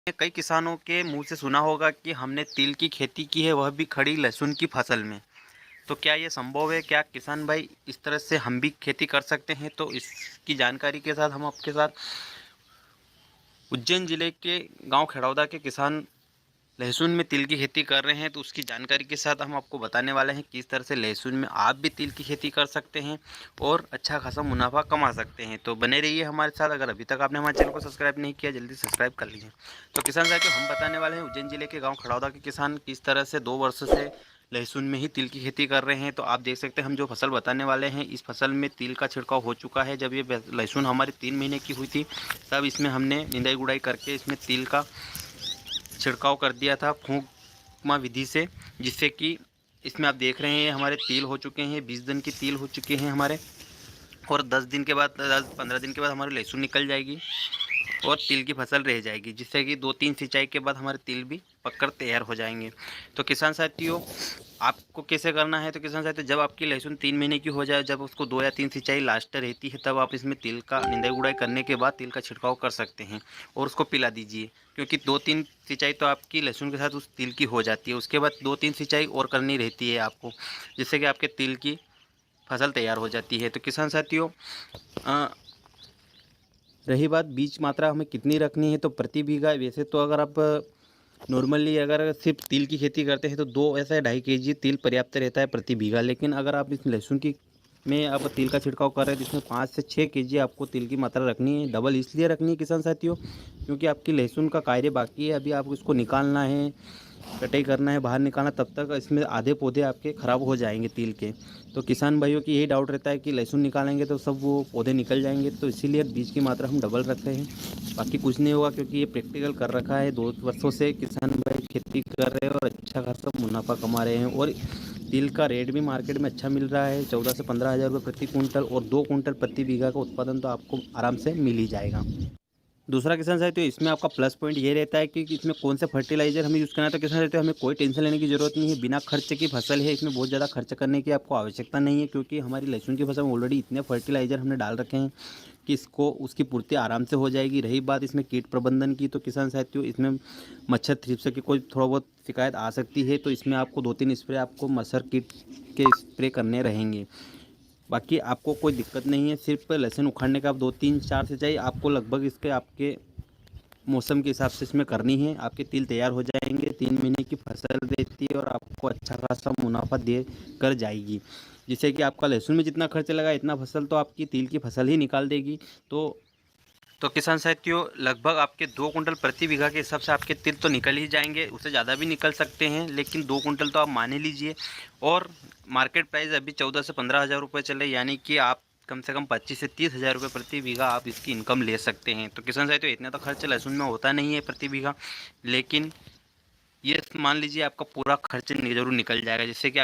कई किसानों के मुंह से सुना होगा कि हमने तिल की खेती की है, वह भी खड़ी लहसुन की फसल में। तो क्या ये संभव है? क्या किसान भाई इस तरह से हम भी खेती कर सकते हैं? तो इसकी जानकारी के साथ हम आपके साथ उज्जैन जिले के गांव खड़ौदा के किसान लहसुन में तिल की खेती कर रहे हैं, तो उसकी जानकारी के साथ हम आपको बताने वाले हैं किस तरह से लहसुन में आप भी तिल की खेती कर सकते हैं और अच्छा खासा मुनाफा कमा सकते हैं। तो बने रहिए हमारे साथ। अगर अभी तक आपने हमारे चैनल को सब्सक्राइब नहीं किया, जल्दी सब्सक्राइब कर लीजिए। तो किसान साथियों, हम बताने वाले हैं उज्जैन जिले के गाँव खड़ौदा के किसान किस तरह से 2 वर्ष से लहसुन में ही तिल की खेती कर रहे हैं। तो आप देख सकते हैं हम जो फसल बताने वाले हैं, इस फसल में तिल का छिड़काव हो चुका है। जब ये लहसुन हमारी 3 महीने की हुई थी, तब इसमें हमने निंदाई गुड़ाई करके इसमें तिल का छिड़काव कर दिया था फूंकमा विधि से, जिससे कि इसमें आप देख रहे हैं हमारे तिल हो चुके हैं, 20 दिन की तिल हो चुके हैं हमारे। और 10 दिन के बाद, 10-15 दिन के बाद हमारी लहसुन निकल जाएगी और तिल की फसल रह जाएगी, जिससे कि 2-3 सिंचाई के बाद हमारे तिल भी पककर तैयार हो जाएंगे। तो किसान साथियों, आपको कैसे करना है? तो किसान साथियों, जब आपकी लहसुन 3 महीने की हो जाए, जब उसको 2 या 3 सिंचाई लास्ट रहती है, तब आप इसमें तिल का निंदाई गुड़ाई करने के बाद तिल का छिड़काव कर सकते हैं और उसको पिला दीजिए। क्योंकि 2-3 सिंचाई तो आपकी लहसुन के साथ उस तिल की हो जाती है, उसके बाद 2-3 सिंचाई और करनी रहती है आपको, जिससे कि आपके तिल की फसल तैयार हो जाती है। तो किसान साथियों, रही बात बीज मात्रा हमें कितनी रखनी है, तो प्रति बीघा वैसे तो अगर आप नॉर्मली अगर सिर्फ तिल की खेती करते हैं तो 2 ऐसा 2.5 kg तिल पर्याप्त रहता है प्रति बीघा। लेकिन अगर आप इस लहसुन की में आप तिल का छिड़काव कर रहे हैं, तो इसमें 5 से 6 kg आपको तिल की मात्रा रखनी है। डबल इसलिए रखनी है किसान साथियों, क्योंकि आपकी लहसुन का कार्य बाकी है। अभी आपको इसको निकालना है, कटाई करना है, बाहर निकालना, तब तक इसमें आधे पौधे आपके ख़राब हो जाएंगे तिल के। तो किसान भाइयों की यही डाउट रहता है कि लहसुन निकालेंगे तो सब वो पौधे निकल जाएंगे, तो इसीलिए बीज की मात्रा हम डबल रख रहे हैं। बाकी कुछ नहीं होगा, क्योंकि ये प्रैक्टिकल कर रखा है। 2 वर्षों से किसान भाई खेती कर रहे हैं और अच्छा खासा मुनाफा कमा रहे हैं। और तिल का रेट भी मार्केट में अच्छा मिल रहा है, 14 से 15 हज़ार रुपये प्रति कुंटल, और 2 कुंटल प्रति बीघा का उत्पादन तो आपको आराम से मिल ही जाएगा। दूसरा किसान साथियों, तो इसमें आपका प्लस पॉइंट ये रहता है कि इसमें कौन से फर्टिलाइजर हमें यूज़ करना है। तो किसान साथियों, हमें कोई टेंशन लेने की ज़रूरत नहीं है। बिना खर्च की फसल है, इसमें बहुत ज़्यादा खर्च करने की आपको आवश्यकता नहीं है, क्योंकि हमारी लहसुन की फसल में ऑलरेडी इतने फर्टिलाइजर हमने डाल रखे हैं कि इसको उसकी पूर्ति आराम से हो जाएगी। रही बात इसमें कीट प्रबंधन की, तो किसान साथियों, इसमें मच्छर थ्रिप्स की कोई थोड़ा बहुत शिकायत आ सकती है, तो इसमें आपको 2-3 स्प्रे आपको मच्छर कीट के स्प्रे करने रहेंगे। बाकी आपको कोई दिक्कत नहीं है। सिर्फ लहसुन उखाड़ने का आप 2-3-4 सिंचाई आपको लगभग इसके आपके मौसम के हिसाब से इसमें करनी है। आपके तिल तैयार हो जाएंगे, 3 महीने की फसल रहती है और आपको अच्छा खासा मुनाफा दे कर जाएगी, जिससे कि आपका लहसुन में जितना खर्च लगा इतना फसल तो आपकी तिल की फसल ही निकाल देगी। तो किसान साथियों, लगभग आपके 2 कुंटल प्रति बीघा के हिसाब से आपके तिल तो निकल ही जाएंगे, उससे ज़्यादा भी निकल सकते हैं, लेकिन 2 कुंटल तो आप मान ही लीजिए। और मार्केट प्राइस अभी 14 से 15 हज़ार रुपये चले, यानी कि आप कम से कम 25 से 30 हज़ार रुपये प्रति बीघा आप इसकी इनकम ले सकते हैं। तो किसान साथियों, इतना तो खर्च लहसुन में होता नहीं है प्रति बीघा, लेकिन ये मान लीजिए आपका पूरा खर्च जरूर निकल जाएगा, जिससे कि